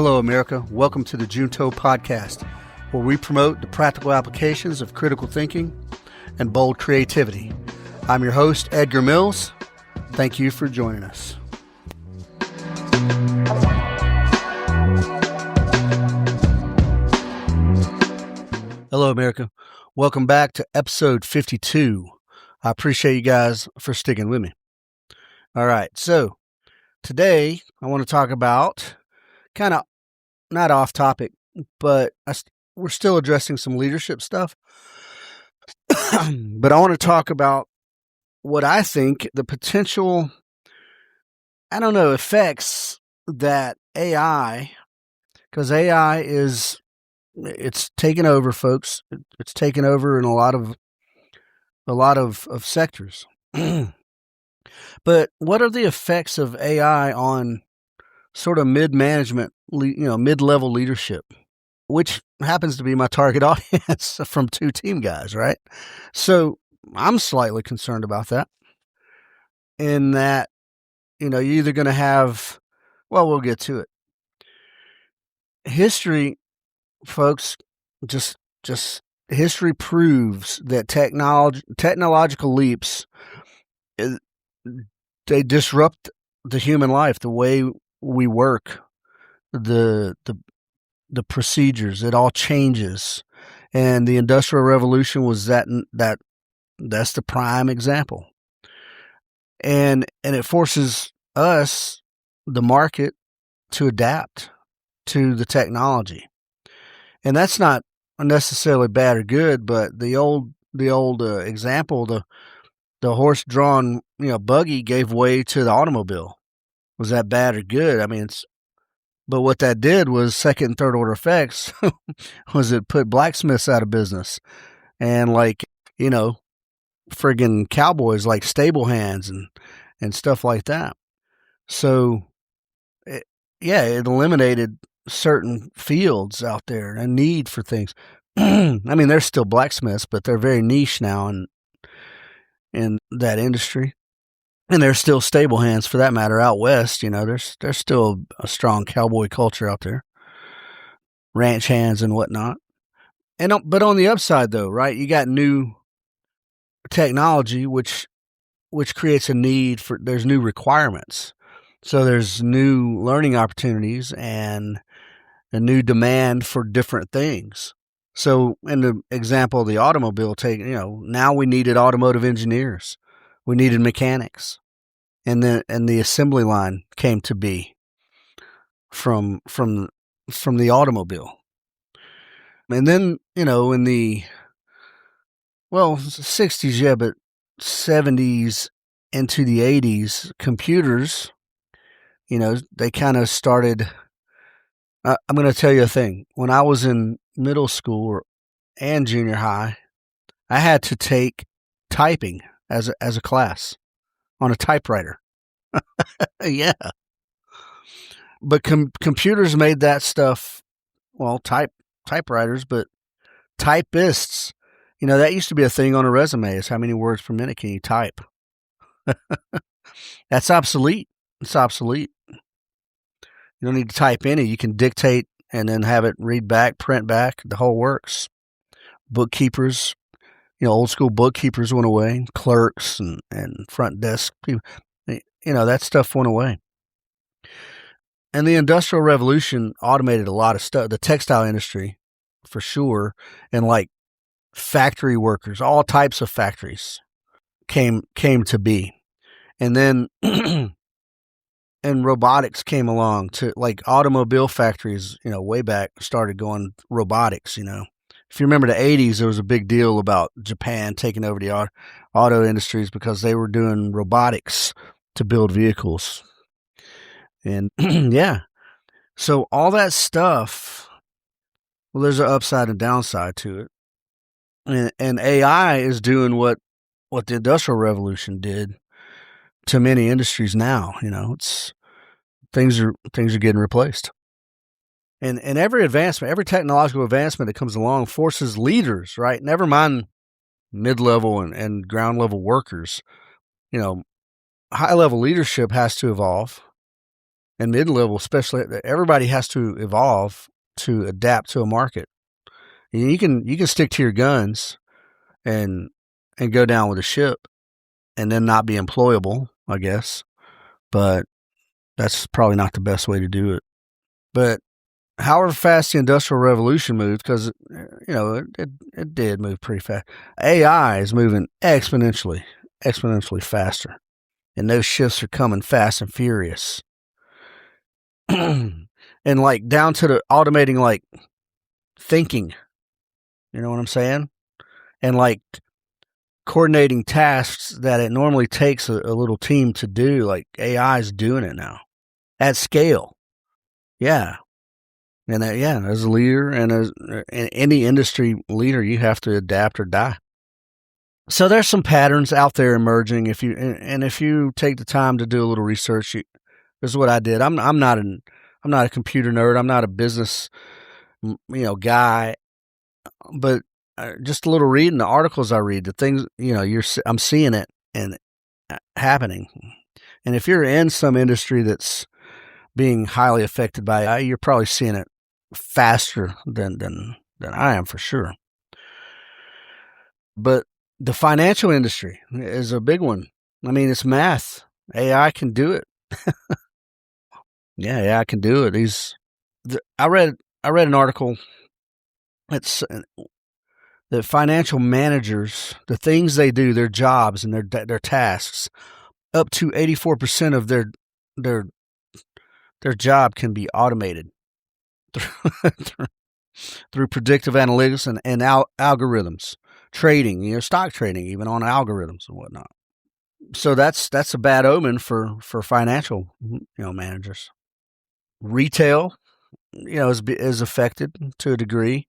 Hello, America. Welcome to the Junto Podcast, where we promote the practical applications of critical thinking and bold creativity. I'm your host, Edgar Mills. Thank you for joining us. Hello, America. Welcome back to episode 52. I appreciate you guys for sticking with me. All right, so today I want to talk about kind of not off topic, but we're still addressing some leadership stuff. But I want to talk about what I think the potential, effects that AI, because AI it's taken over, folks. It's taken over in a lot of sectors. But what are the effects of AI on sort of mid-management, mid-level leadership, which happens to be my target audience from two team guys, right? So I'm slightly concerned about that, in that, you're either going to have, we'll get to it. History, folks, just history proves that technological leaps, they disrupt the human life, the way we work, the procedures. It all changes, and the Industrial Revolution was that's the prime example. And it forces us, the market, to adapt to the technology. And that's not necessarily bad or good, but the old example, the horse-drawn buggy gave way to the automobile. Was that bad or good? I mean, but what that did was second and third order effects was it put blacksmiths out of business, and friggin' cowboys like stable hands and stuff like that. So it eliminated certain fields out there, a need for things. I mean, there's still blacksmiths, but they're very niche now in that industry. And there's still stable hands, for that matter, out west. There's still a strong cowboy culture out there, ranch hands and whatnot. But on the upside, though, right, you got new technology, which creates a need for, there's new requirements. So there's new learning opportunities and a new demand for different things. So in the example of the automobile, now we needed automotive engineers. We needed mechanics. And the assembly line came to be from the automobile. And then, in the 60s, but 70s into the 80s, computers, they kind of started. I'm going to tell you a thing. When I was in middle school and junior high, I had to take typing as a class on a typewriter. Yeah. But computers made that stuff, typewriters, but typists, that used to be a thing on a resume, is how many words per minute can you type? That's obsolete. It's obsolete. You don't need to type any. You can dictate and then have it read back, print back. The whole works. Bookkeepers, old school bookkeepers went away. Clerks and front desk people, that stuff went away. And the Industrial Revolution automated a lot of stuff. The textile industry, for sure, and like factory workers, all types of factories came to be. And then and robotics came along, to like automobile factories, way back, started going robotics. If you remember the 80s, there was a big deal about Japan taking over the auto industries because they were doing robotics to build vehicles. And yeah, so all that stuff, there's an upside and downside to it. And AI is doing what the Industrial Revolution did to many industries now. It's things are getting replaced. And every technological advancement that comes along forces leaders, right? Never mind mid-level and ground-level workers. High-level leadership has to evolve. and mid-level, especially, everybody has to evolve to adapt to a market. You can stick to your guns and go down with a ship and then not be employable, I guess. But that's probably not the best way to do it. But however fast the Industrial Revolution moved, because it did move pretty fast, AI is moving exponentially faster, and those shifts are coming fast and furious. And like down to the automating, like thinking, you know what I'm saying? And like coordinating tasks that it normally takes a little team to do, like AI is doing it now at scale. Yeah. And as a leader and as any industry leader, you have to adapt or die. So there's some patterns out there emerging. If you take the time to do a little research, this is what I did. I'm not a computer nerd. I'm not a business guy, but just a little reading the articles I read, the things I'm seeing it and happening. And if you're in some industry that's being highly affected by AI, you're probably seeing it faster than I am, for sure. But the financial industry is a big one. I mean, it's math. AI can do it. Yeah, AI can do it. I read an article. It's that financial managers, the things they do, their jobs and their tasks, up to 84% of their job can be automated through predictive analytics and algorithms, trading, stock trading, even on algorithms and whatnot. So that's a bad omen for financial managers. Retail, is affected to a degree.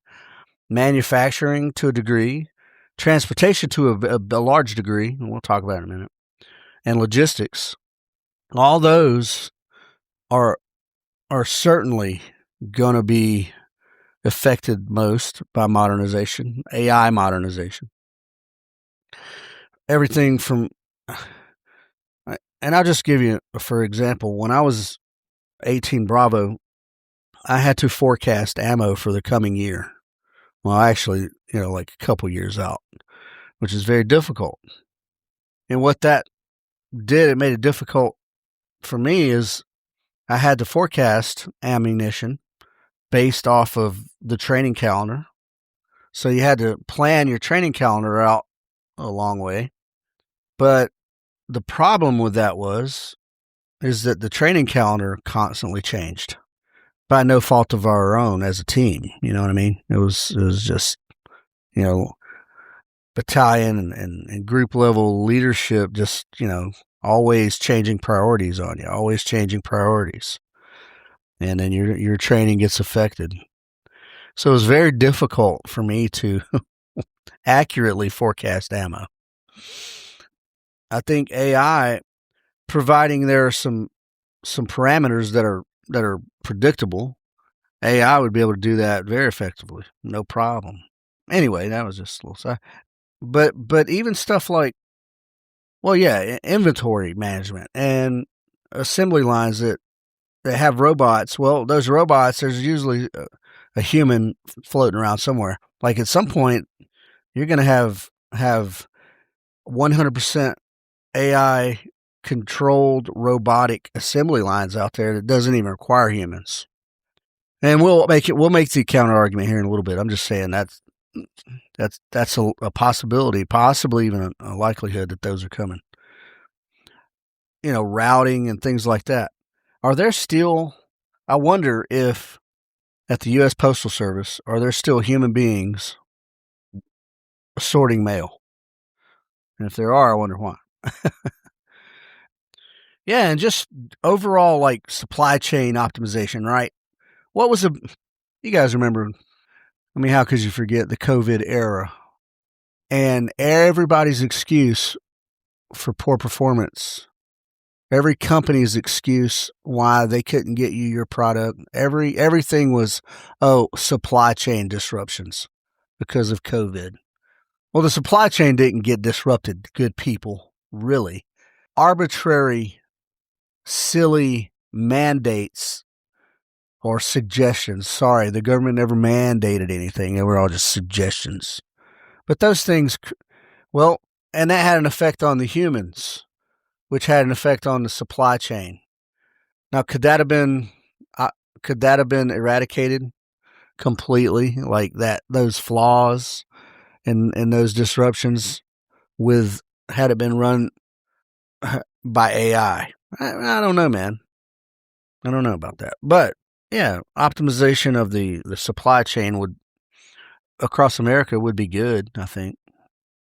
Manufacturing to a degree. Transportation to a large degree, and we'll talk about it in a minute. And logistics. All those are certainly going to be affected most by modernization, AI modernization. Everything from, and I'll just give you, for example, when I was 18 Bravo, I had to forecast ammo for the coming year. Well, actually, like a couple years out, which is very difficult. And what that did, it made it difficult for me, is I had to forecast ammunition based off of the training calendar. So you had to plan your training calendar out a long way. But the problem with that is that the training calendar constantly changed by no fault of our own as a team. You know what I mean? It was just, battalion and group level leadership, just, always changing priorities on you, always changing priorities. And then your training gets affected. So it was very difficult for me to accurately forecast ammo. I think AI, providing there are some parameters that are predictable, AI would be able to do that very effectively, no problem. Anyway, that was just a little side. But even stuff like, inventory management and assembly lines that have robots. Well, those robots, there's usually a human floating around somewhere. Like at some point, you're going to have 100% AI controlled robotic assembly lines out there that doesn't even require humans. And we'll make the counter argument here in a little bit. I'm just saying that's a possibility, possibly even a likelihood that those are coming. Routing and things like that. Are there still, I wonder if at the U.S. Postal Service, are there still human beings sorting mail? And if there are, I wonder why. Yeah, and just overall, like, supply chain optimization, right? You guys remember, how could you forget the COVID era? And everybody's excuse for poor performance, every company's excuse why they couldn't get you your product, everything was, supply chain disruptions because of COVID. Well, the supply chain didn't get disrupted, good people, really. Arbitrary, silly mandates or suggestions. Sorry, the government never mandated anything. They were all just suggestions. But those things, well, and that had an effect on the humans, which had an effect on the supply chain. Now, could that have been eradicated completely, like that? Those flaws and those disruptions with had it been run by AI? I don't know, man. I don't know about that, but yeah, optimization of the supply chain would across America would be good, I think.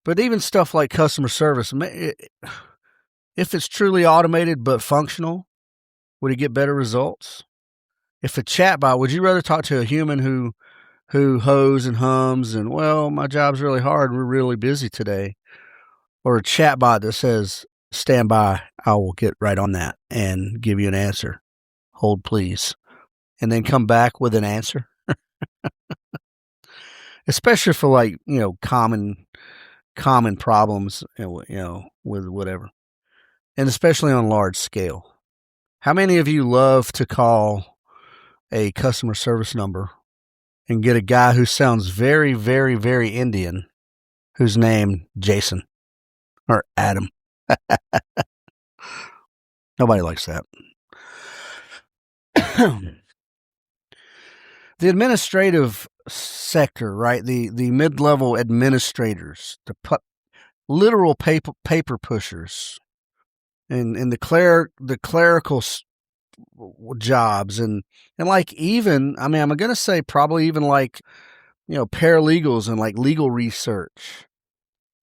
But even stuff like customer service, if it's truly automated but functional, would it get better results? If a chatbot, would you rather talk to a human who hoes and hums and, well, my job's really hard, we're really busy today, or a chatbot that says, stand by, I will get right on that and give you an answer. Hold, please. And then come back with an answer. Especially for like, common problems, with whatever. And especially on large scale. How many of you love to call a customer service number and get a guy who sounds very, very, very Indian, who's named Jason or Adam? Nobody likes that. The administrative sector, right? The mid-level administrators, the literal paper pushers, and the clerical jobs, and like even, I mean, I'm going to say probably even like, paralegals and like legal research,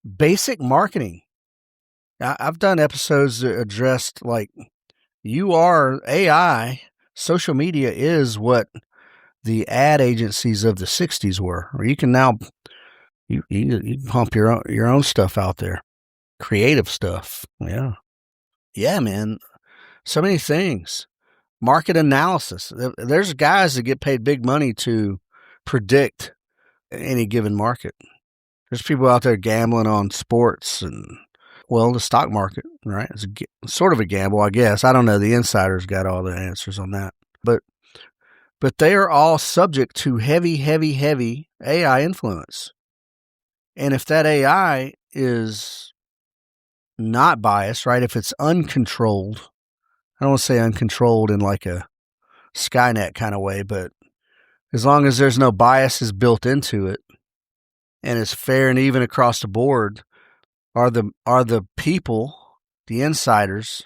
basic marketing. I've done episodes that addressed like AI, social media is what the ad agencies of the 60s were, or you can now you pump your own stuff out there, creative stuff. Yeah, man. So many things. Market analysis. There's guys that get paid big money to predict any given market. There's people out there gambling on sports and, well, the stock market, right? It's sort of a gamble, I guess. I don't know. The insiders got all the answers on that. But they are all subject to heavy, heavy, heavy AI influence. And if that AI is not biased, right? If it's uncontrolled, I don't want to say uncontrolled in like a Skynet kind of way, but as long as there's no biases built into it and it's fair and even across the board, are the people, the insiders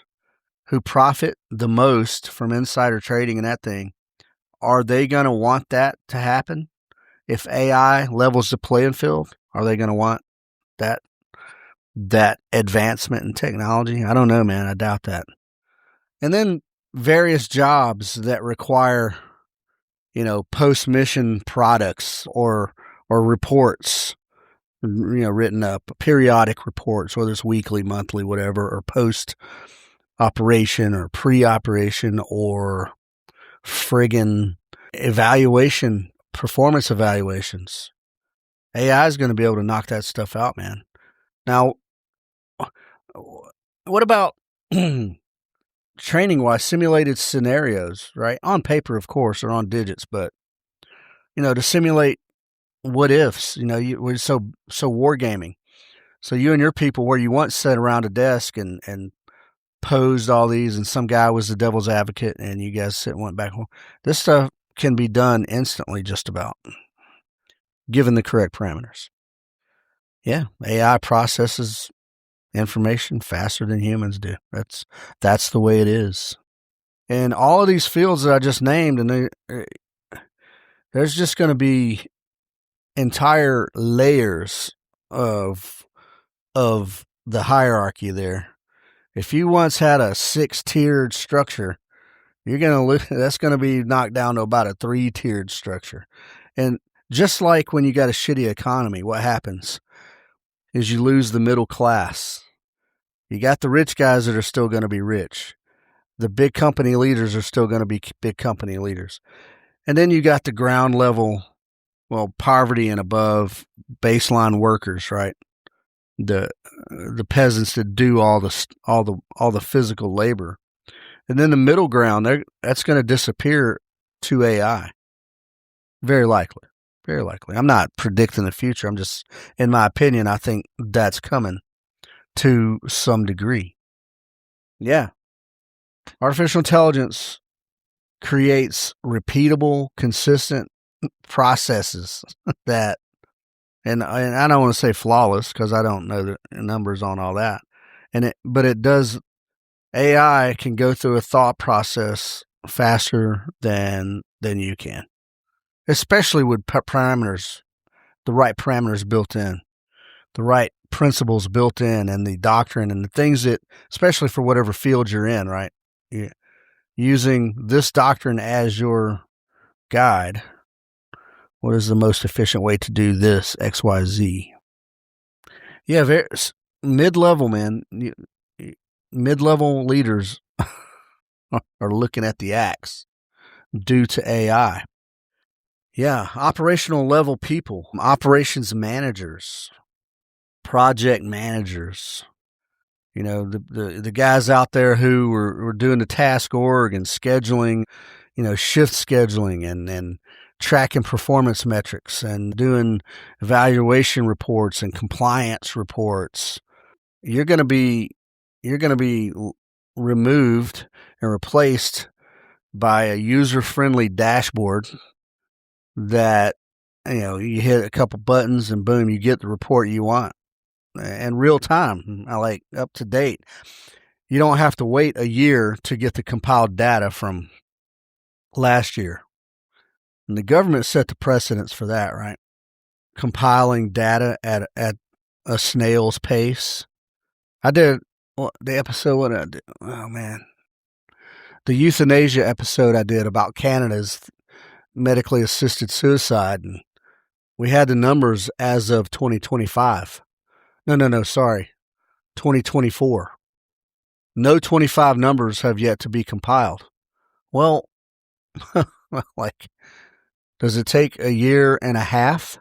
who profit the most from insider trading and that thing, are they going to want that to happen? If AI levels the playing field, are they going to want that advancement in technology? I don't know, man. I doubt that. And then various jobs that require, post-mission products or reports, written up, periodic reports, whether it's weekly, monthly, whatever, or post-operation or pre-operation or friggin' performance evaluations. AI is going to be able to knock that stuff out, man. Now, what about training-wise, simulated scenarios, right? On paper, of course, or on digits, but, to simulate what ifs, we're so wargaming. So you and your people, where you once sat around a desk and posed all these, and some guy was the devil's advocate, and you guys went back home. This stuff can be done instantly, just about, given the correct parameters. Yeah, AI processes information faster than humans do. That's the way it is. And all of these fields that I just named, and there's just going to be entire layers of the hierarchy there. If you once had a 6-tiered structure, that's going to be knocked down to about a 3-tiered structure. And just like when you got a shitty economy, what happens is you lose the middle class. You got the rich guys that are still going to be rich. The big company leaders are still going to be big company leaders. And then you got the ground level, poverty and above baseline workers, right? The peasants that do all the physical labor. And then the middle ground, that's going to disappear to AI. Very likely. Very likely. I'm not predicting the future. I'm just, in my opinion, I think that's coming to some degree. Yeah. Artificial intelligence creates repeatable, consistent processes that, and I don't want to say flawless because I don't know the numbers on all that. But it does, AI can go through a thought process faster than you can, especially with parameters, the right parameters built in, the right principles built in, and the doctrine and the things that, especially for whatever field you're in, right? Yeah. Using this doctrine as your guide. What is the most efficient way to do this XYZ? Yeah, mid-level, man. Mid-level leaders are looking at the axe due to AI. Yeah, operational level people, operations managers, project managers. You know, the guys out there who were doing the task org and scheduling, shift scheduling and tracking performance metrics and doing evaluation reports and compliance reports. You're going to be removed and replaced by a user-friendly dashboard that, you hit a couple buttons and boom, you get the report you want. And real time, like up to date. You don't have to wait a year to get the compiled data from last year. And the government set the precedence for that, right? Compiling data at a snail's pace. I did the episode, what I did, oh man. The euthanasia episode I did about Canada's medically assisted suicide. And we had the numbers as of 2025. No, sorry. 2024. No 25 numbers have yet to be compiled. Well, like, does it take a year and a half?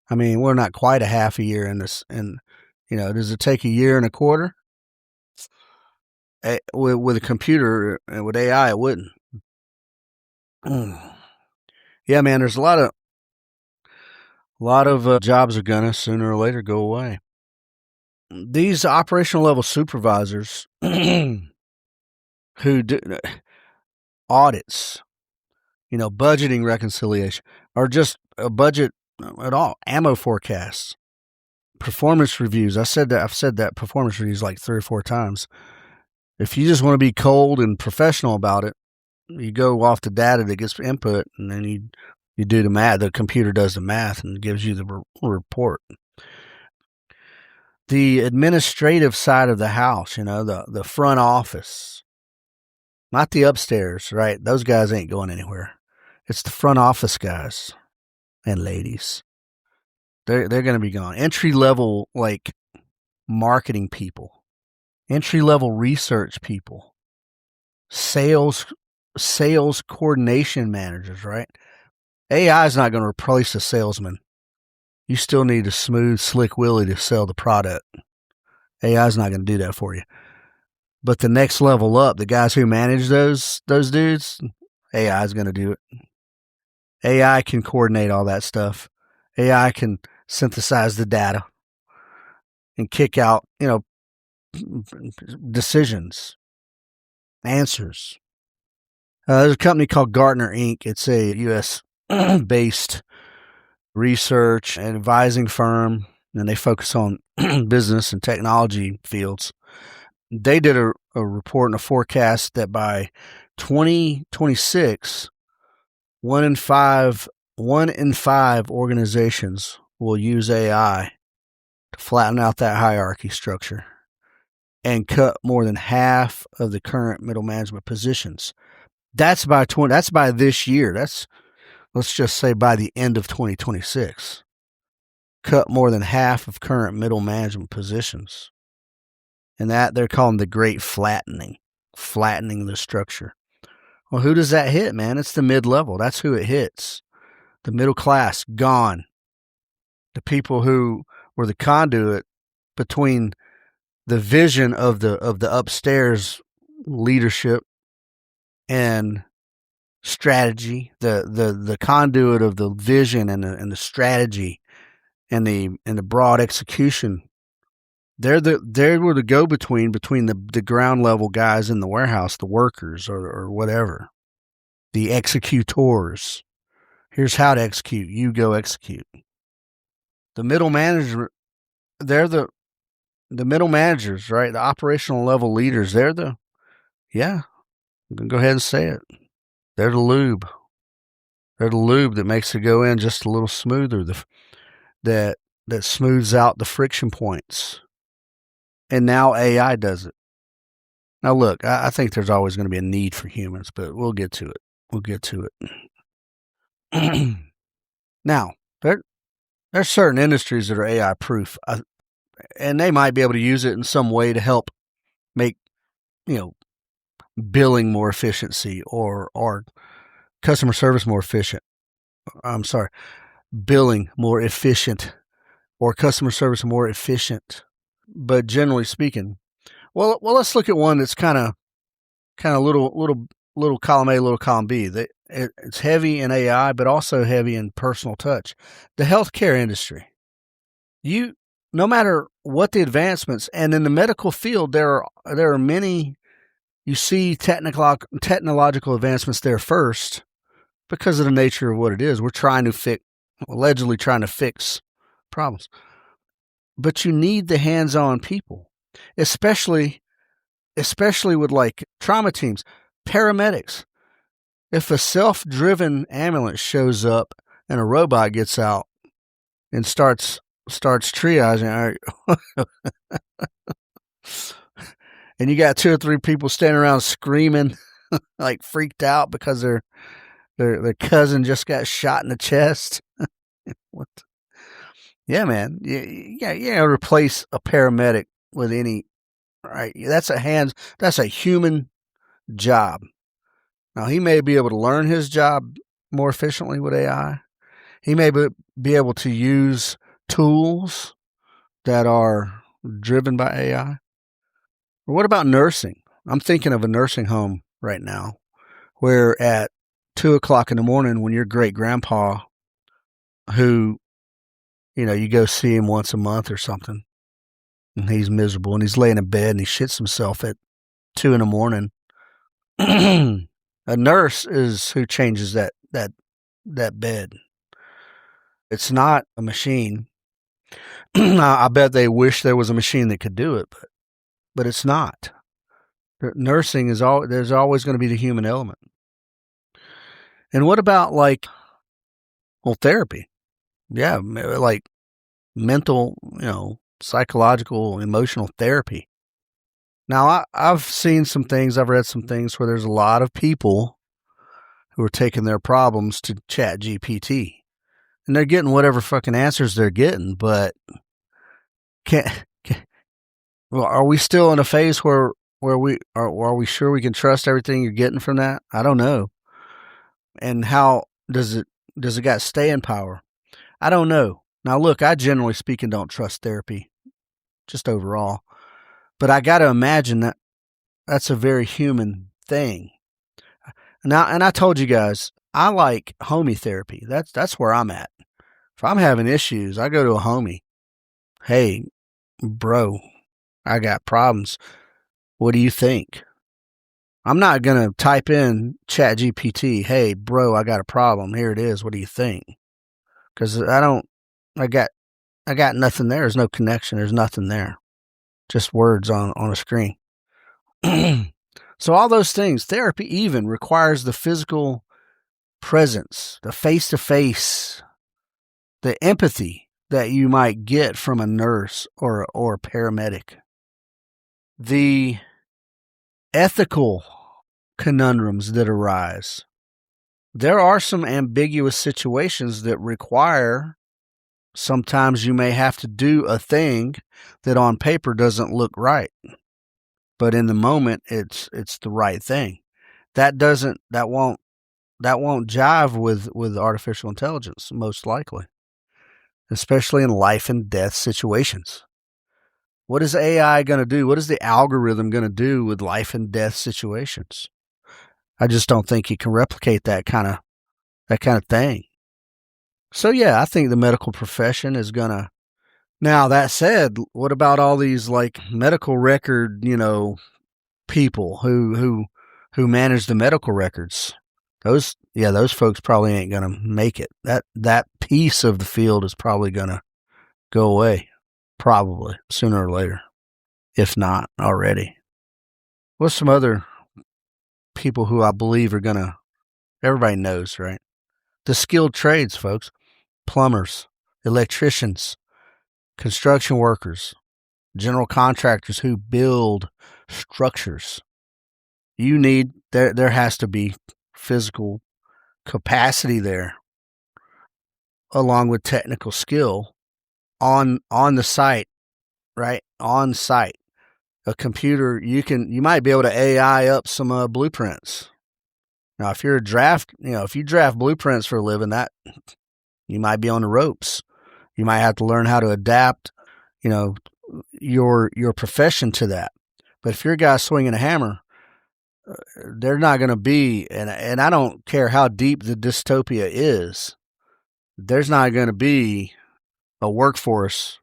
I mean, we're not quite a half a year in this. And, does it take a year and a quarter? With a computer and with AI, it wouldn't. Yeah, man, there's a lot of jobs are gonna sooner or later go away. These operational level supervisors who do audits, budgeting reconciliation, or just a budget at all, ammo forecasts, performance reviews. I've said that performance reviews like 3 or 4 times. If you just want to be cold and professional about it, you go off the data that gets input, and then you do the math. The computer does the math and gives you the report. The administrative side of the house, the front office, not the upstairs, right? Those guys ain't going anywhere. It's the front office guys and ladies. They're going to be gone. Entry level, like marketing people, entry level research people, sales coordination managers, right? AI is not going to replace a salesman. You still need a smooth, slick Willie to sell the product. AI is not going to do that for you. But the next level up, the guys who manage those dudes, AI is going to do it. AI can coordinate all that stuff. AI can synthesize the data and kick out, decisions, answers. There's a company called Gartner Inc. It's a U.S. based research and advising firm, and they focus on business and technology fields. They did a report and a forecast that by 2026, one in five organizations will use AI to flatten out that hierarchy structure and cut more than half of the current middle management positions. That's by this year. Let's just say by the end of 2026. Cut more than half of current middle management positions. And that they're calling the great flattening the structure. Well, who does that hit, man? It's the mid-level. That's who it hits. The middle class, gone. The people who were the conduit between the vision of the upstairs leadership and strategy, the conduit of the vision and the strategy and the broad execution. They were the go between the ground level guys in the warehouse, the workers or whatever, the executors. Here's how to execute. You go execute. The middle manager, they're the middle managers, right? The operational level leaders. I'm gonna go ahead and say it. They're the lube. They're the lube that makes it go in just a little smoother. That smooths out the friction points. And now AI does it. Now look, I think there's always going to be a need for humans, but we'll get to it. Now, there's certain industries that are AI proof, and they might be able to use it in some way to help make, billing more efficiency or customer service more efficient. I'm sorry, billing more efficient or customer service more efficient. But generally speaking, well, let's look at one that's kind of little column A, little column B. It's heavy in AI, but also heavy in personal touch. The healthcare industry. No matter what the advancements, and in the medical field, there are many. You see technological advancements there first because of the nature of what it is. We're allegedly trying to fix problems. But you need the hands-on people, especially with like trauma teams, paramedics. If a self-driven ambulance shows up and a robot gets out and starts triaging, and you got 2 or 3 people standing around screaming, like freaked out because their cousin just got shot in the chest. What? Yeah, man. You gotta replace a paramedic with any. Right? That's a human job. Now he may be able to learn his job more efficiently with AI. He may be able to use tools that are driven by AI. Or what about nursing? I'm thinking of a nursing home right now where at 2:00 in the morning when your great grandpa, who, you go see him once a month or something, and he's miserable and he's laying in bed and he shits himself at 2 in the morning. A nurse is who changes that bed. It's not a machine. I bet they wish there was a machine that could do it, but it's not. Nursing there's always going to be the human element. And what about therapy? Yeah, like mental, psychological, emotional therapy. Now, I've seen some things, I've read some things where there's a lot of people who are taking their problems to Chat GPT. And they're getting whatever fucking answers they're getting, but are we still in a phase where are we sure we can trust everything you're getting from that? I don't know. And how does it got staying power? I don't know. Now look, I generally speaking don't trust therapy, just overall. But I got to imagine that that's a very human thing. Now, and I told you guys, I like homie therapy. That's where I'm at. If I'm having issues, I go to a homie. Hey, bro, I got problems. What do you think? I'm not going to type in Chat GPT, hey, bro, I got a problem. Here it is. What do you think? Because I got nothing there. There's no connection. There's nothing there. Just words on a screen. So all those things, therapy even requires the physical presence, the face-to-face, the empathy that you might get from a nurse or a paramedic. The ethical conundrums that arise. There are some ambiguous situations that require, sometimes you may have to do a thing that on paper doesn't look right, but in the moment it's the right thing. That won't jive with artificial intelligence, most likely, especially in life and death situations. What is AI going to do? What is the algorithm going to do with life and death situations? I just don't think you can replicate that kind of thing. So yeah, I think the medical profession is gonna. Now that said, what about all these like medical record, people who manage the medical records? Those folks probably ain't gonna make it. That piece of the field is probably gonna go away, probably sooner or later, if not already. What's some other people who I believe are gonna? Everybody knows, right? The skilled trades, folks: plumbers, electricians, construction workers, general contractors who build structures. There has to be physical capacity there, along with technical skill on the site, right? On site. A computer, you might be able to AI up some blueprints. Now, if you draft blueprints for a living, that you might be on the ropes. You might have to learn how to adapt, your profession to that. But if you're a guy swinging a hammer, they're not going to be, and I don't care how deep the dystopia is, there's not going to be a workforce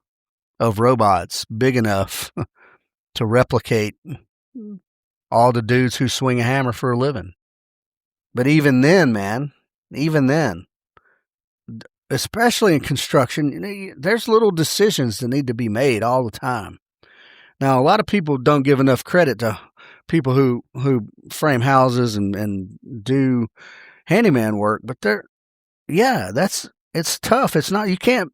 of robots big enough to replicate all the dudes who swing a hammer for a living. But even then, man, especially in construction, there's little decisions that need to be made all the time. Now, a lot of people don't give enough credit to people who frame houses and do handyman work, but it's tough. It's not, you can't,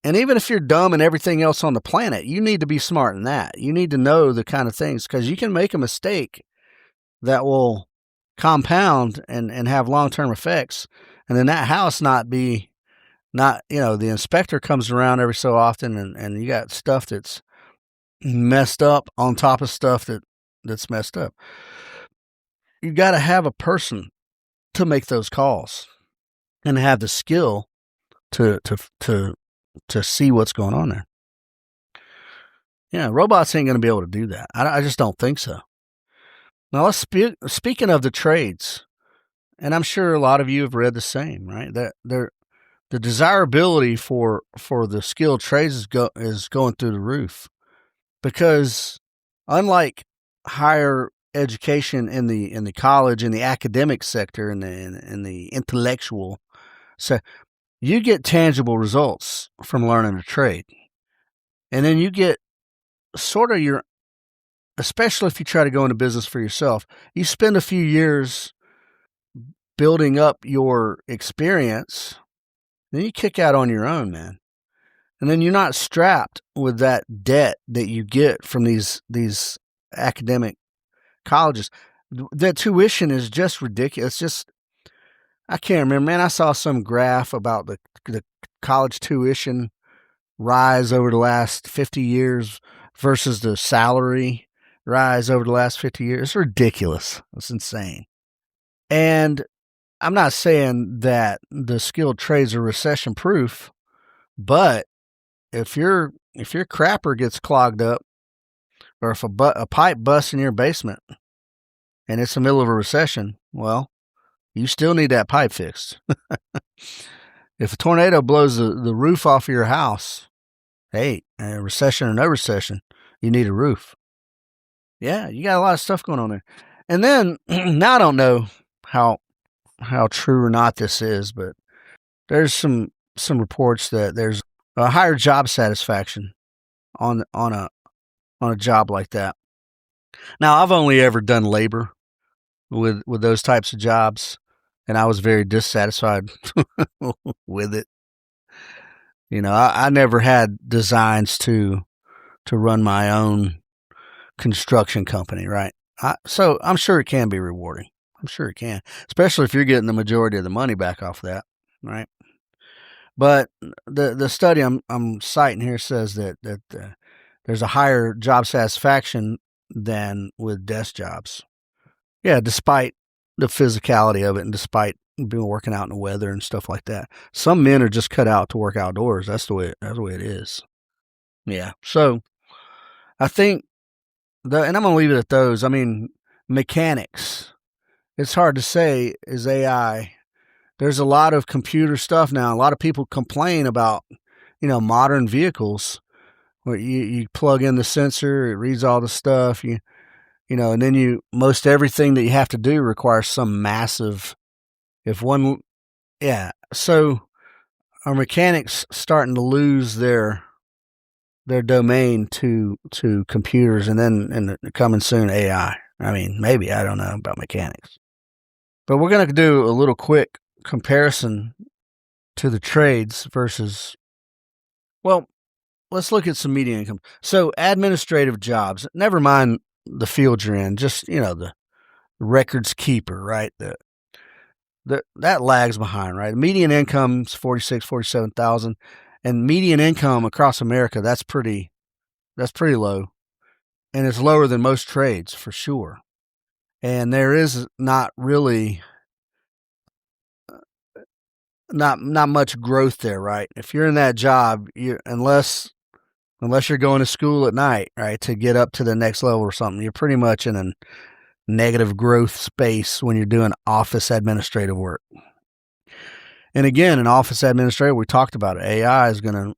and even if you're dumb and everything else on the planet, you need to be smart in that. You need to know the kind of things, because you can make a mistake that will compound and have long-term effects. And then that house the inspector comes around every so often and you got stuff that's messed up on top of stuff that's messed up. You got to have a person to make those calls and have the skill to see what's going on there. Yeah, robots ain't going to be able to do that. I just don't think so. Now, speaking of the trades, and I'm sure a lot of you have read the same, right? That the desirability for the skilled trades is going through the roof, because unlike higher education in the college, in the academic sector, in the intellectual, so you get tangible results from learning a trade, and then you get sort of especially if you try to go into business for yourself, you spend a few years building up your experience, then you kick out on your own, man. And then you're not strapped with that debt that you get from these academic colleges. That tuition is just ridiculous. It's just, I can't remember, man. I saw some graph about the college tuition rise over the last 50 years versus the salary rise over the last 50 years. It's ridiculous. It's insane. And I'm not saying that the skilled trades are recession proof, but if your crapper gets clogged up, or if a pipe busts in your basement and it's the middle of a recession, well, you still need that pipe fixed. If a tornado blows the roof off of your house, hey, recession or no recession, you need a roof. Yeah, you got a lot of stuff going on there. And then, now I don't know how true or not this is, but there's some reports that there's a higher job satisfaction on a job like that. Now, I've only ever done labor with those types of jobs, and I was very dissatisfied with it. I never had designs to run my own construction company, right? So I'm sure it can be rewarding. I'm sure it can, especially if you're getting the majority of the money back off that, right? But the study I'm citing here says that there's a higher job satisfaction than with desk jobs. Yeah, despite the physicality of it and despite being working out in the weather and stuff like that. Some men are just cut out to work outdoors. That's the way it is. Yeah. So I think and I'm gonna leave it at those. I mean, mechanics. it's hard to say is AI. There's a lot of computer stuff now. A lot of people complain about, modern vehicles where you plug in the sensor, it reads all the stuff, and then most everything that you have to do requires some massive, if one, yeah. So our mechanics starting to lose their domain to computers, and then coming soon AI. I mean, maybe, I don't know about mechanics. But we're going to do a little quick comparison to the trades versus, well, let's look at some median income. So administrative jobs, never mind the field you're in, just, the records keeper, right? That lags behind, right? Median income's 47,000, and median income across America, that's pretty low, and it's lower than most trades for sure. And there is not really not much growth there, right? If you're in that job, unless you're going to school at night, right, to get up to the next level or something, you're pretty much in a negative growth space when you're doing office administrative work. And again, in office administrative, we talked about it. AI is gonna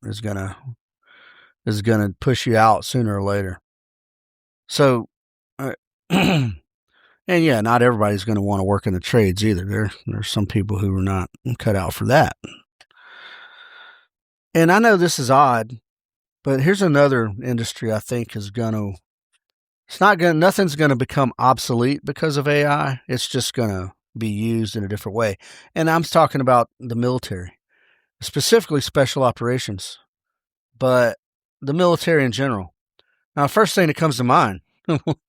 push you out sooner or later. So, and yeah, not everybody's going to want to work in the trades either. There's some people who are not cut out for that. And I know this is odd, but here's another industry I think is nothing's going to become obsolete because of AI. It's just going to be used in a different way. And I'm talking about the military, specifically special operations, but the military in general. Now, first thing that comes to mind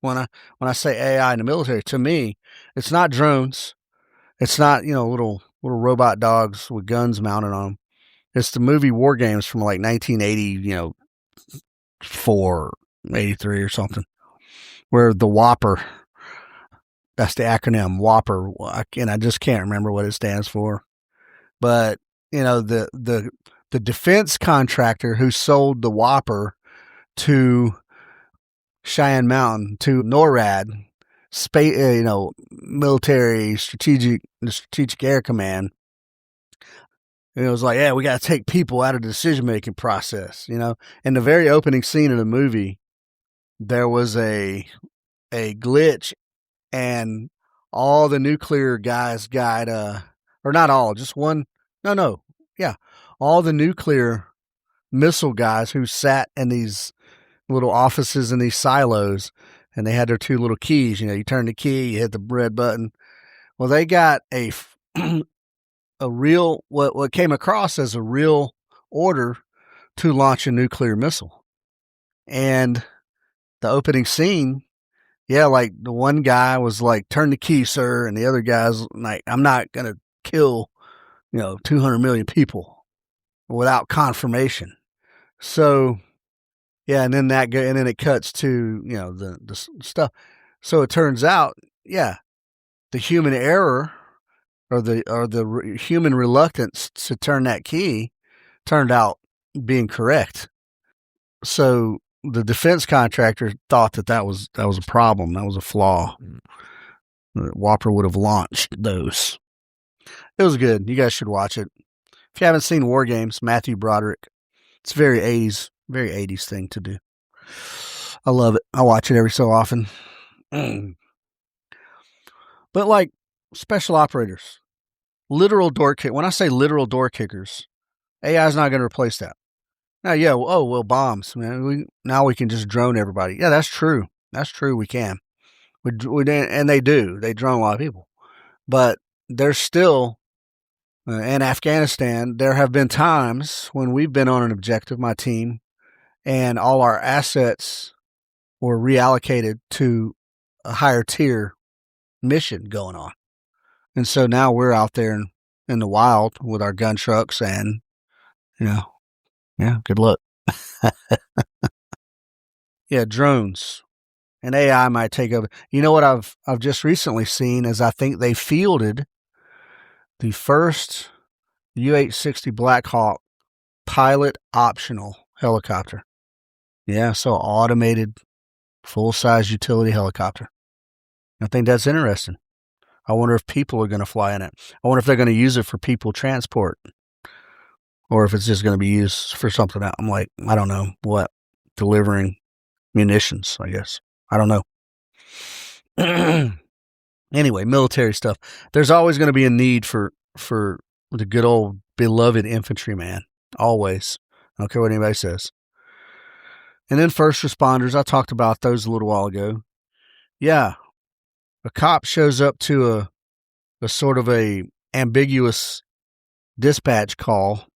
when I say AI in the military, to me, it's not drones. It's not, little robot dogs with guns mounted on them. It's the movie War Games from like 1980, 4, 83 or something, where the Whopper, that's the acronym Whopper, and I just can't remember what it stands for. But, the defense contractor who sold the Whopper to Cheyenne Mountain, to NORAD, space, military strategic air command. And it was like, yeah, we got to take people out of the decision-making process, In the very opening scene of the movie, there was a glitch, and all the nuclear guys got, or not all, just one, no, yeah, all the nuclear missile guys who sat in these little offices in these silos, and they had their 2 little keys. You turn the key, you hit the red button. Well, they got a real, what came across as a real order to launch a nuclear missile. And the opening scene, yeah, like the one guy was like, "Turn the key, sir," and the other guy's like, "I'm not gonna kill, 200 million people without confirmation." So, yeah, and then it cuts to, the stuff. So it turns out, yeah, the human error or the human reluctance to turn that key turned out being correct. So the defense contractor thought that was a problem. That was a flaw. Whopper would have launched those. It was good. You guys should watch it. If you haven't seen War Games, Matthew Broderick, it's very 80s thing to do. I love it. I watch it every so often. But like special operators, literal door kick. When I say literal door kickers, AI is not going to replace that. Now, yeah, bombs, man. Now we can just drone everybody. Yeah, that's true. That's true. We can. And they do. They drone a lot of people. But there's still, in Afghanistan, there have been times when we've been on an objective, my team, and all our assets were reallocated to a higher tier mission going on. And so now we're out there in the wild with our gun trucks and, yeah, good luck. Yeah, drones and AI might take over. You know what I've just recently seen is I think they fielded the first UH-60 Black Hawk pilot optional helicopter. Yeah, so automated full-size utility helicopter. I think that's interesting. I wonder if people are going to fly in it. I wonder if they're going to use it for people transport, or if it's just going to be used for something else. I'm like, I don't know what, delivering munitions, I guess. I don't know. Anyway, military stuff. There's always going to be a need for the good old beloved infantryman. Always. I don't care what anybody says. And then first responders. I talked about those a little while ago. Yeah, a cop shows up to a sort of a ambiguous dispatch call,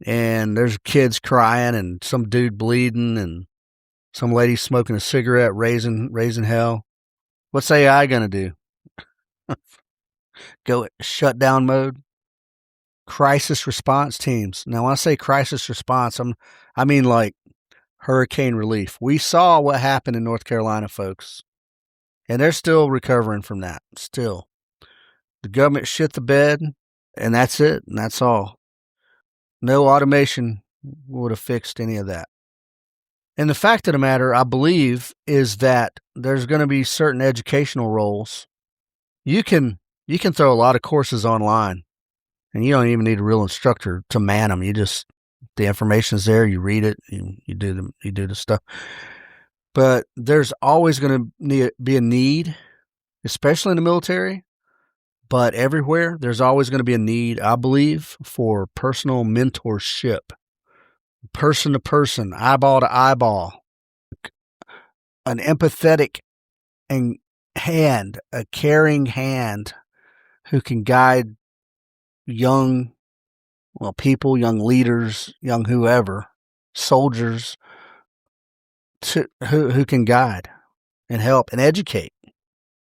and there's kids crying and some dude bleeding and some lady smoking a cigarette, raising hell. What's AI gonna do? Go shut down mode? Crisis response teams. Now, when I say crisis response, I mean like hurricane relief. We saw what happened in North Carolina, folks, and they're still recovering from that. Still, the government shit the bed, and that's it, and that's all. No automation would have fixed any of that. And the fact of the matter, I believe, is that there's going to be certain educational roles. You can throw a lot of courses online, and you don't even need a real instructor to man them. The information's there. You read it. You do the stuff. But there's always going to be a need, especially in the military, but everywhere. There's always going to be a need, I believe, for personal mentorship, person to person, eyeball to eyeball, an empathetic and a caring hand who can guide young people, young leaders, young whoever, soldiers, who can guide and help and educate.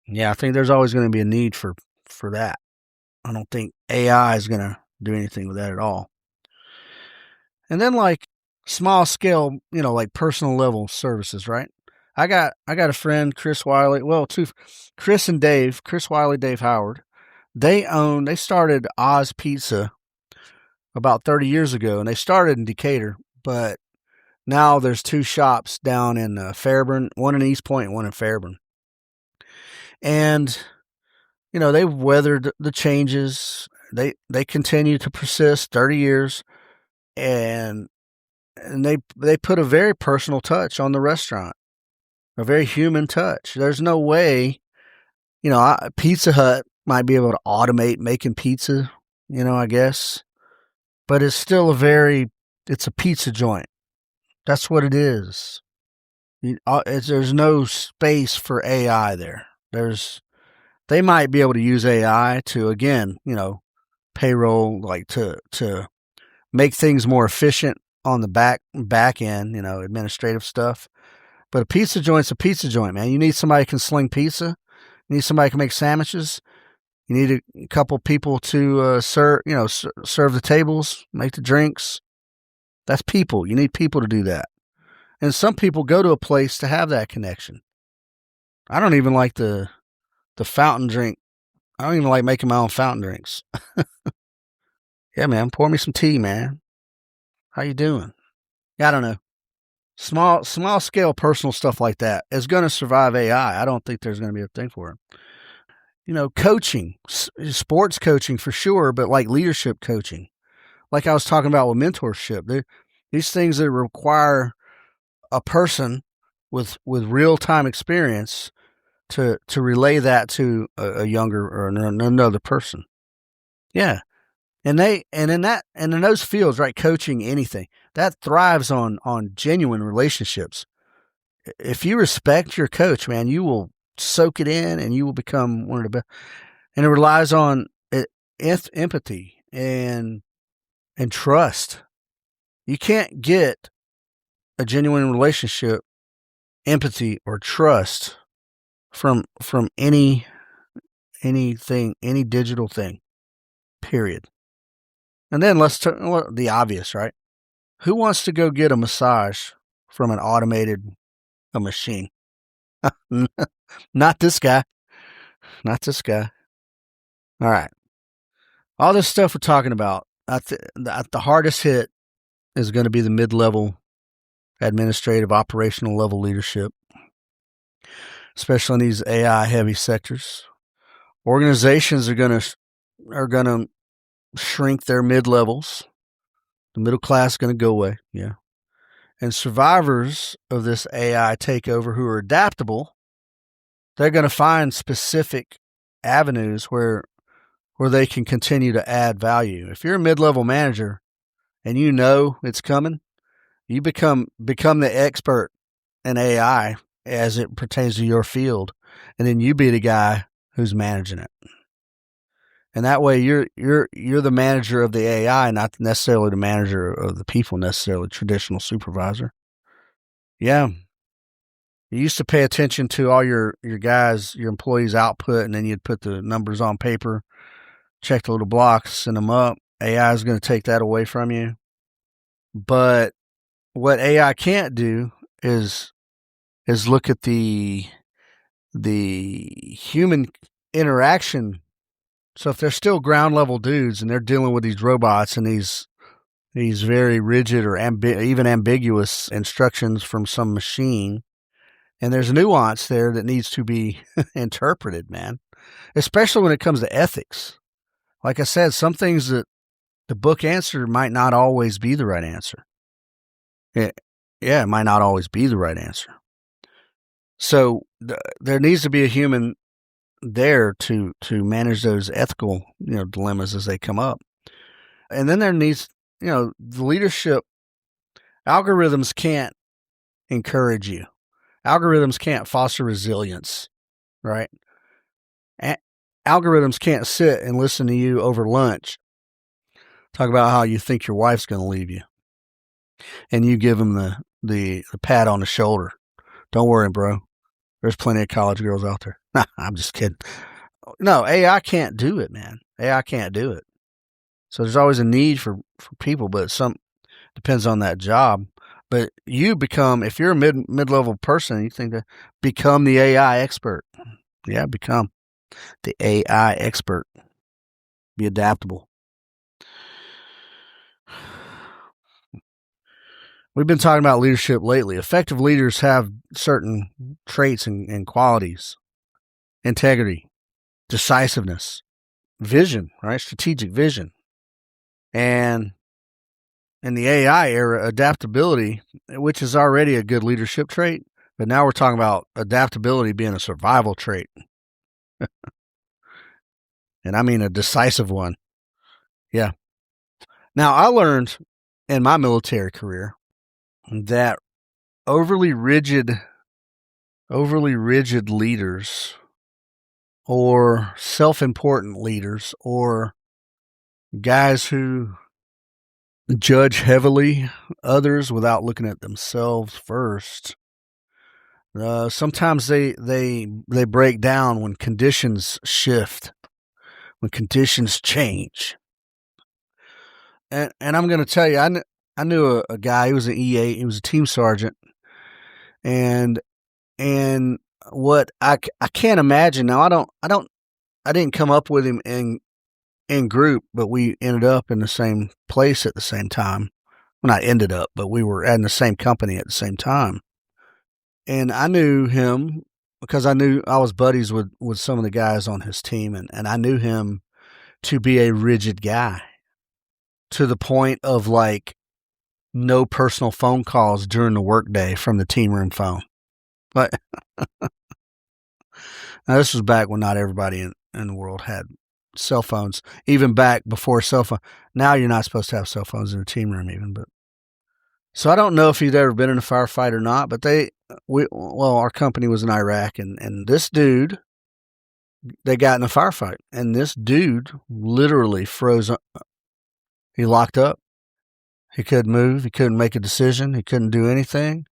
Yeah, I think there's always going to be a need for that. I don't think AI is going to do anything with that at all. And then like small scale, like personal level services, right? I got a friend, Chris Wiley. Well, Chris and Dave, Chris Wiley, Dave Howard. They started Oz Pizza about 30 years ago, and they started in Decatur, but now there's 2 shops down in Fairburn, one in East Point, one in Fairburn. And, they've weathered the changes. They continue to persist 30 years, and they put a very personal touch on the restaurant, a very human touch. There's no way, Pizza Hut might be able to automate making pizza, I guess, but it's still it's a pizza joint. That's what it is. There's no space for AI there. They might be able to use AI to, again, payroll, like to make things more efficient on the back end, administrative stuff. But a pizza joint's a pizza joint, man. You need somebody who can sling pizza. You need somebody who can make sandwiches. You need a couple people to serve the tables, make the drinks. That's people. You need people to do that. And some people go to a place to have that connection. I don't even like the fountain drink. I don't even like making my own fountain drinks. Yeah, man, pour me some tea, man. How you doing? Yeah, I don't know. Small scale personal stuff like that is going to survive AI. I don't think there's going to be a thing for it. Coaching, sports coaching for sure, but like leadership coaching, like I was talking about with mentorship, these things that require a person with real time experience to relay that to a younger or another person. Yeah. And in those fields, right, coaching, anything that thrives on genuine relationships. If you respect your coach, man, you will soak it in and you will become one of the best. And it relies on empathy and trust. You can't get a genuine relationship, empathy, or trust from anything, any digital thing, period. And then let's turn the obvious, right? Who wants to go get a massage from a machine? Not this guy. Not this guy. All right. All this stuff we're talking about, the hardest hit is going to be the mid-level administrative operational level leadership, especially in these AI heavy sectors. Organizations are gonna shrink their mid-levels. The middle class is going to go away. Yeah. And survivors of this AI takeover who are adaptable, they're going to find specific avenues where they can continue to add value. If you're a mid-level manager and you know it's coming, you become the expert in AI as it pertains to your field, and then you be the guy who's managing it. And that way you're the manager of the AI, not necessarily the manager of the people, necessarily traditional supervisor. Yeah. You used to pay attention to all your guys, your employees' output, and then you'd put the numbers on paper, check the little blocks, send them up. AI is going to take that away from you. But what AI can't do is look at the human interaction. So if they're still ground level dudes and they're dealing with these robots and these very rigid or even ambiguous instructions from some machine, and there's nuance there that needs to be interpreted, man, especially when it comes to ethics. Like I said, some things that the book answer might not always be the right answer. It might not always be the right answer. So there needs to be a human there to manage those ethical, dilemmas as they come up. And then there needs, the leadership. Algorithms can't encourage you. Algorithms can't foster resilience, right? Algorithms can't sit and listen to you over lunch talk about how you think your wife's going to leave you, and you give them the pat on the shoulder. Don't worry, bro. There's plenty of college girls out there. Nah, I'm just kidding. No, AI can't do it, man. AI can't do it. So there's always a need for people, but some depends on that job. But you become, if you're a mid-level person, you think that become the AI expert. Yeah, become the AI expert. Be adaptable. We've been talking about leadership lately. Effective leaders have certain traits and qualities: integrity, decisiveness, vision, right? Strategic vision. And in the AI era, adaptability, which is already a good leadership trait, but now we're talking about adaptability being a survival trait. And I mean a decisive one. Yeah. Now, I learned in my military career that overly rigid leaders, or self-important leaders, or guys who judge heavily others without looking at themselves first, sometimes they break down when conditions shift, when conditions change. And I'm going to tell you, I knew a guy. He was an E8. He was a team sergeant, and what I can't imagine now. I didn't come up with him in group, but we ended up in the same place at the same time. Well, not ended up, but we were in the same company at the same time. And I knew him because I knew I was buddies with some of the guys on his team, and I knew him to be a rigid guy, to the point of like no personal phone calls during the workday from the team room phone. But now this was back when not everybody in the world had cell phones, even back before cell phone. Now you're not supposed to have cell phones in the team room even, but so I don't know if he'd ever been in a firefight or not, but our company was in Iraq, and this dude, they got in a firefight, and this dude literally froze up. He locked up. He couldn't move. He couldn't make a decision. He couldn't do anything.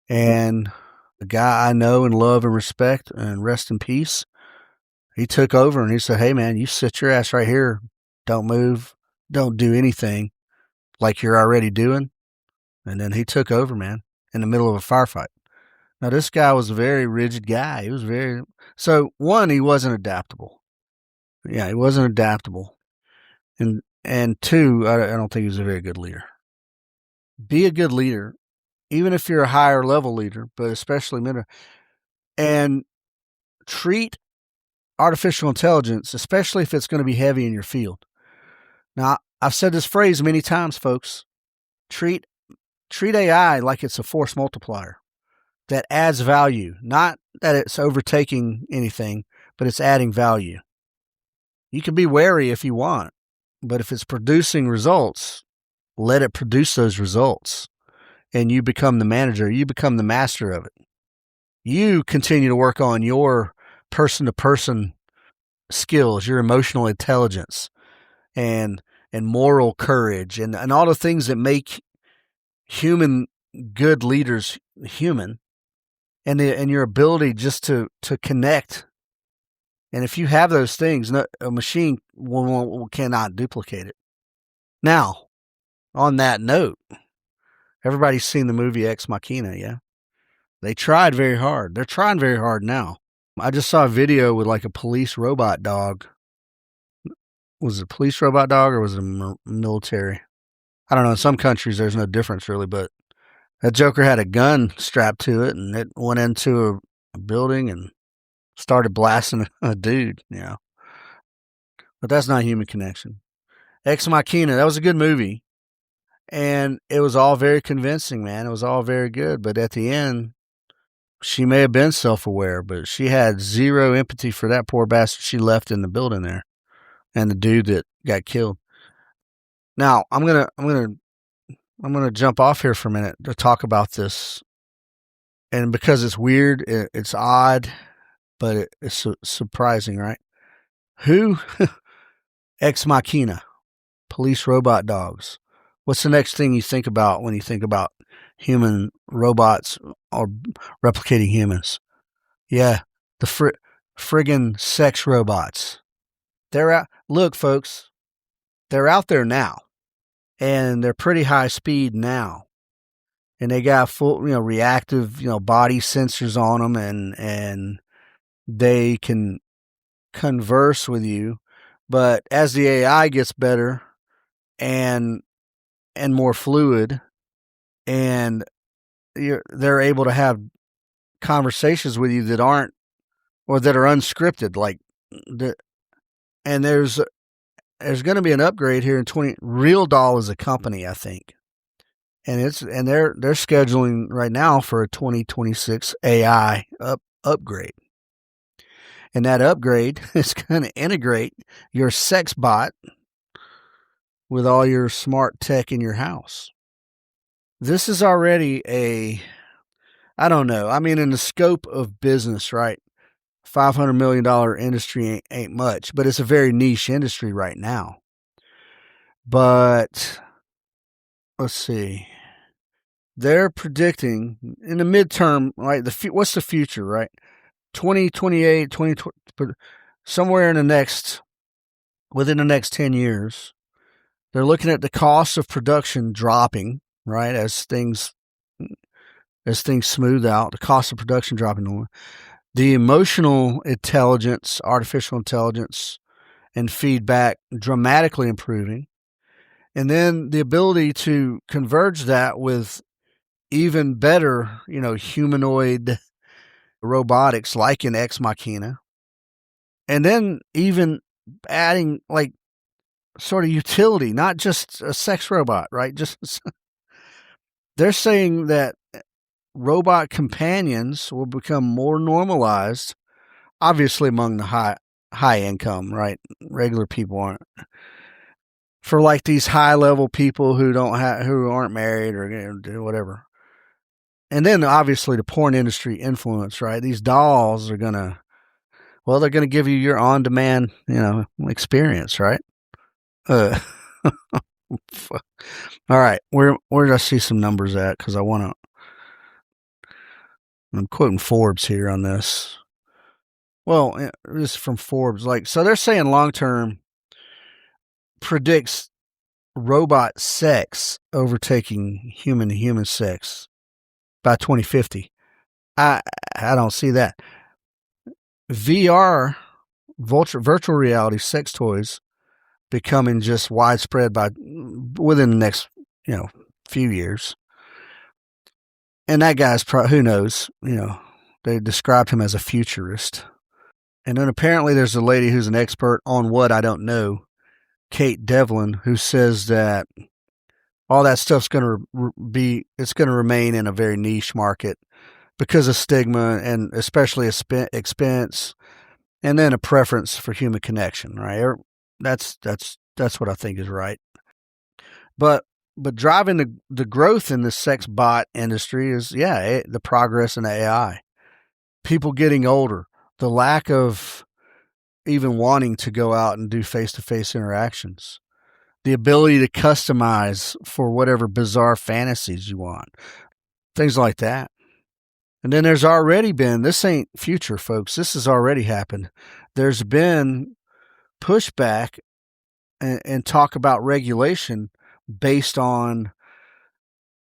And the guy I know and love and respect and rest in peace, he took over and he said, "Hey, man, you sit your ass right here. Don't move. Don't do anything like you're already doing." And then he took over, man, in the middle of a firefight. Now, this guy was a very rigid guy. He was so one, he wasn't adaptable. Yeah, he wasn't adaptable. And two, I don't think he was a very good leader. Be a good leader, even if you're a higher level leader, but especially middle, and treat artificial intelligence, especially if it's going to be heavy in your field. Now, I've said this phrase many times, folks. Treat AI like it's a force multiplier that adds value, not that it's overtaking anything, but it's adding value. You can be wary if you want, but if it's producing results, let it produce those results. And you become the manager, you become the master of it. You continue to work on your person-to-person skills, your emotional intelligence, and moral courage, and all the things that make human good leaders human, and your ability just to connect. And if you have those things, a machine cannot duplicate it. Now, on that note, everybody's seen the movie Ex Machina, yeah? They tried very hard. They're trying very hard now. I just saw a video with like a police robot dog. Was it a police robot dog or was it a military? I don't know. In some countries, there's no difference really, but that joker had a gun strapped to it, and it went into a building and started blasting a dude, you know. But that's not human connection. Ex Machina, that was a good movie. And it was all very convincing, man. It was all very good. But at the end, she may have been self-aware, but she had zero empathy for that poor bastard she left in the building there, and the dude that got killed. Now, I'm gonna jump off here for a minute to talk about this, and because it's weird, it's odd, but it's surprising, right? Who? Ex Machina, police robot dogs. What's the next thing you think about when you think about human robots or replicating humans? Yeah, the friggin' sex robots. They're out. Look, folks, they're out there now, and they're pretty high speed now, and they got full, reactive, body sensors on them, and they can converse with you. But as the AI gets better and more fluid, and they're able to have conversations with you that aren't, or that are unscripted, like and there's going to be an upgrade here in 20. Real Doll is a company, I think, and they're scheduling right now for a 2026 AI upgrade, and that upgrade is going to integrate your sex bot with all your smart tech in your house. This is already I don't know. I mean, in the scope of business, right? $500 million industry ain't much, but it's a very niche industry right now. But let's see. They're predicting in the midterm, right? What's the future, right? 2028, 2020, somewhere within the next 10 years, they're looking at the cost of production dropping, right? As things smooth out, the cost of production dropping. The emotional intelligence, artificial intelligence, and feedback dramatically improving. And then the ability to converge that with even better, humanoid robotics like in Ex Machina. And then even adding like sort of utility, not just a sex robot, right? They're saying that robot companions will become more normalized, obviously among the high income, right? Regular people aren't. For like these high level people who aren't married or do whatever. And then obviously the porn industry influence, right? These dolls are they're gonna give you your on demand, experience, right? All right, where did I see some numbers at? Because I'm quoting Forbes here on this. Well, this is from Forbes. So they're saying long term predicts robot sex overtaking human sex by 2050. I don't see that. VR, virtual reality sex toys becoming just widespread within the next, few years. And that guy's who knows, they described him as a futurist. And then apparently there's a lady who's an expert on what I don't know, Kate Devlin, who says that all that stuff's going to it's going to remain in a very niche market because of stigma and especially expense, and then a preference for human connection, right? That's what I think is right. But driving the growth in the sex bot industry is the progress in AI, people getting older, the lack of even wanting to go out and do face-to-face interactions, the ability to customize for whatever bizarre fantasies you want, things like that. And then there's already been, this ain't future, folks, this has already happened. There's been pushback and talk about regulation based on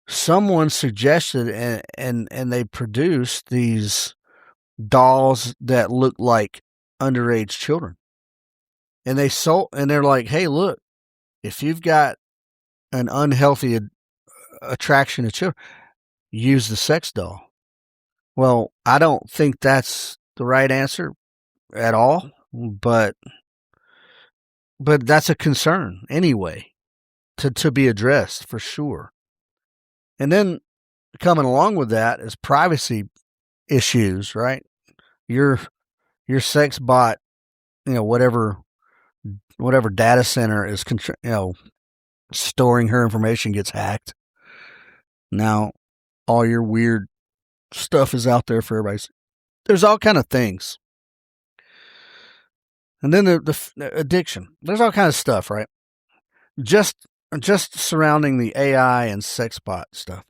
someone suggested and they produced these dolls that look like underage children. And they're like, hey, look, if you've got an unhealthy attraction to children, use the sex doll. Well, I don't think that's the right answer at all, but that's a concern anyway to be addressed for sure. And then coming along with that is privacy issues, right? Your sex bot, whatever data center is storing her information gets hacked. Now all your weird stuff is out there for everybody. There's all kind of things. And then the addiction. There's all kind of stuff, right? Just surrounding the AI and sex bot stuff.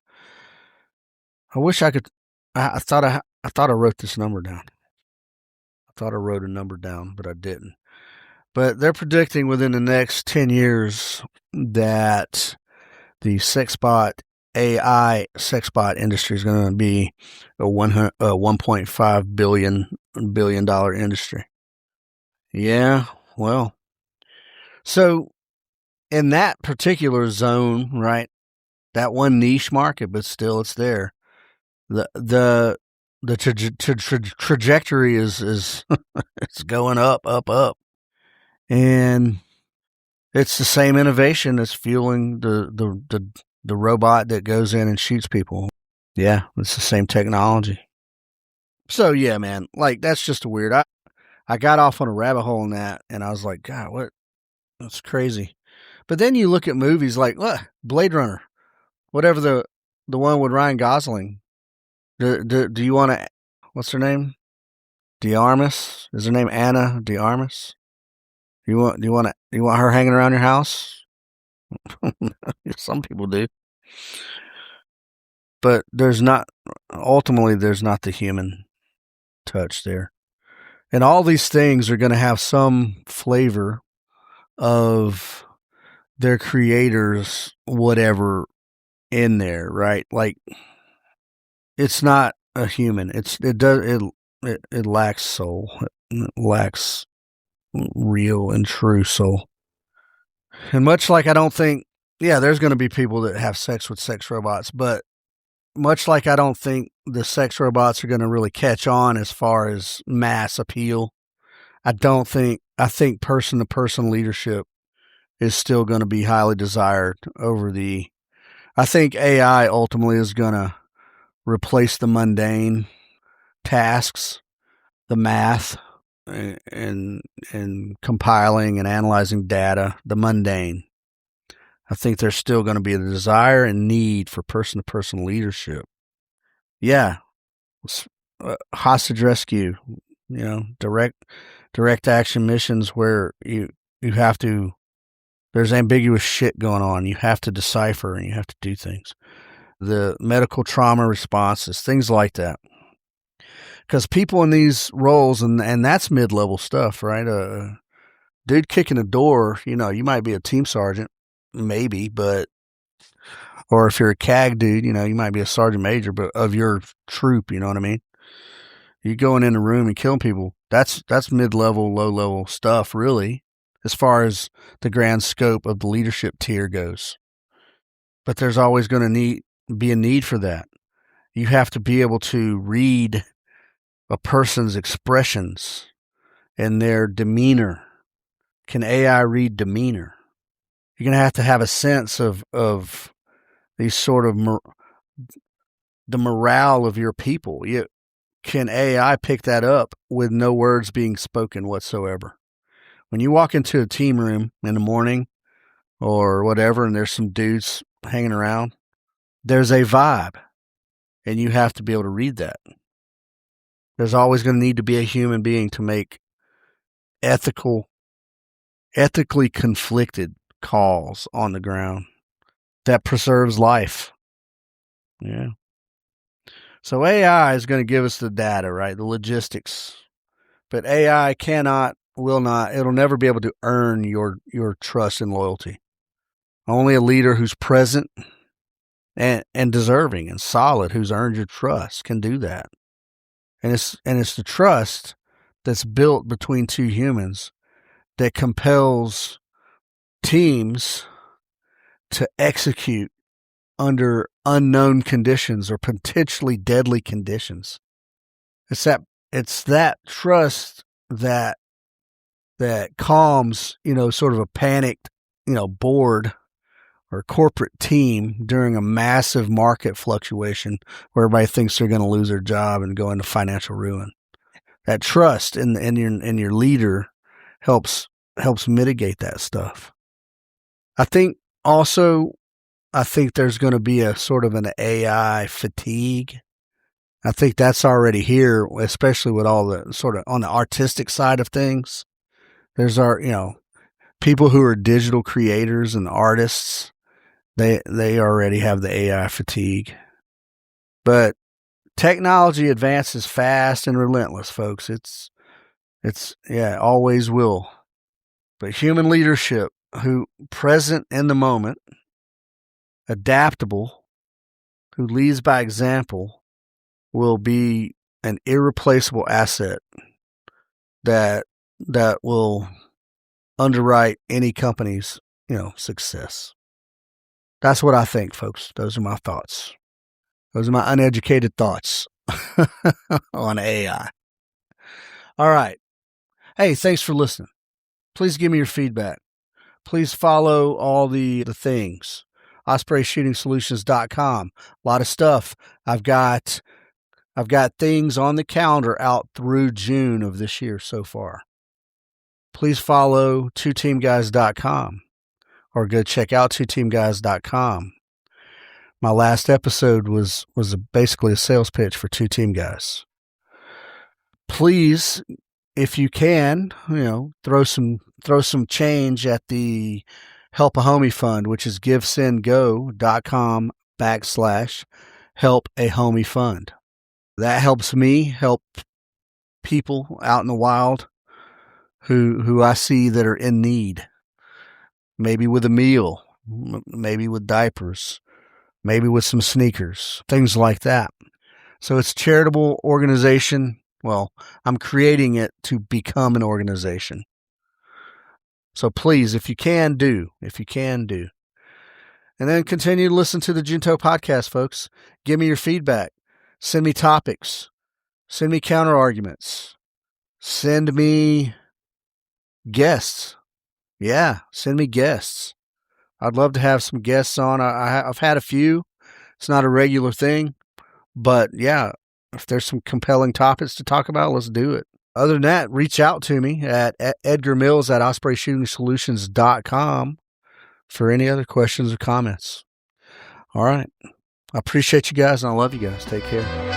I wish I could. I thought I wrote this number down. I thought I wrote a number down, but I didn't. But they're predicting within the next 10 years that the AI sex bot industry is going to be a $1.5 billion industry. Yeah, well, so in that particular zone, right, that one niche market, but still it's there. The trajectory is it's going up, and it's the same innovation that's fueling the robot that goes in and shoots people. Yeah, it's the same technology. So yeah, man, like that's just a weird. I got off on a rabbit hole in that, and I was like, God, what? That's crazy. But then you look at movies like Blade Runner, whatever the one with Ryan Gosling. Do you want to? What's her name? De Armas. Is her name Anna De Armas? Do you want her hanging around your house? Some people do. But ultimately there's not the human touch there. And all these things are going to have some flavor of their creators, whatever in there, right? Like it's not a human. It lacks soul. It lacks real and true soul. And much like I don't think, there's going to be people that have sex with sex robots, but much like I don't think the sex robots are going to really catch on as far as mass appeal, I think person-to-person leadership is still going to be highly desired over I think AI ultimately is going to replace the mundane tasks, the math, and compiling and analyzing data, the mundane. I think there's still going to be a desire and need for person-to-person leadership. Yeah, hostage rescue, direct action missions where you have to. There's ambiguous shit going on. You have to decipher and you have to do things. The medical trauma responses, things like that. Because people in these roles, and that's mid-level stuff, right? Dude kicking a door, you might be a team sergeant, maybe, or if you're a CAG dude, you might be a sergeant major, but of your troop, you know what I mean? You going in the room and killing people, that's mid-level, low-level stuff, really, as far as the grand scope of the leadership tier goes. But there's always going to be a need for that. You have to be able to read a person's expressions and their demeanor. Can AI read demeanor? You're going to have a sense of these sort of the morale of your people. Can AI pick that up with no words being spoken whatsoever? When you walk into a team room in the morning or whatever, and there's some dudes hanging around, there's a vibe, and you have to be able to read that. There's always going to need to be a human being to make ethically conflicted calls on the ground that preserves life. Yeah. So AI is going to give us the data, right? The logistics. But AI will not, it'll never be able to earn your trust and loyalty. Only a leader who's present and deserving and solid, who's earned your trust, can do that. And it's the trust that's built between two humans that compels teams to execute under unknown conditions or potentially deadly conditions. It's that trust that calms, sort of a panicked, board or corporate team during a massive market fluctuation where everybody thinks they're going to lose their job and go into financial ruin. That trust in your leader helps mitigate that stuff. I think there's going to be a sort of an AI fatigue. I think that's already here, especially with all the sort of on the artistic side of things. There's people who are digital creators and artists. They already have the AI fatigue. But technology advances fast and relentless, folks. It's always will. But human leadership, who present in the moment, adaptable, who leads by example, will be an irreplaceable asset that will underwrite any company's, success. That's what I think, folks. Those are my thoughts. Those are my uneducated thoughts on AI. All right. Hey, thanks for listening. Please give me your feedback. Please follow all the things. OspreyShootingSolutions.com. A lot of stuff. I've got things on the calendar out through June of this year so far. Please follow twoteamguys.com or go check out twoteamguys.com. My last episode was basically a sales pitch for Two Team Guys. Please, if you can, throw some change at the Help a Homie Fund, which is givesendgo.com/help a homie fund. That helps me help people out in the wild who I see that are in need. Maybe with a meal, maybe with diapers, maybe with some sneakers, things like that. So it's a charitable organization. Well, I'm creating it to become an organization. So please, if you can do. And then continue to listen to the Junto podcast, folks. Give me your feedback. Send me topics. Send me counter arguments. Send me guests. Yeah, send me guests. I'd love to have some guests on. I've had a few. It's not a regular thing. But yeah, if there's some compelling topics to talk about, let's do it. Other than that, reach out to me at Edgar Mills at OspreyShootingSolutions.com for any other questions or comments. All right. I appreciate you guys and I love you guys. Take care.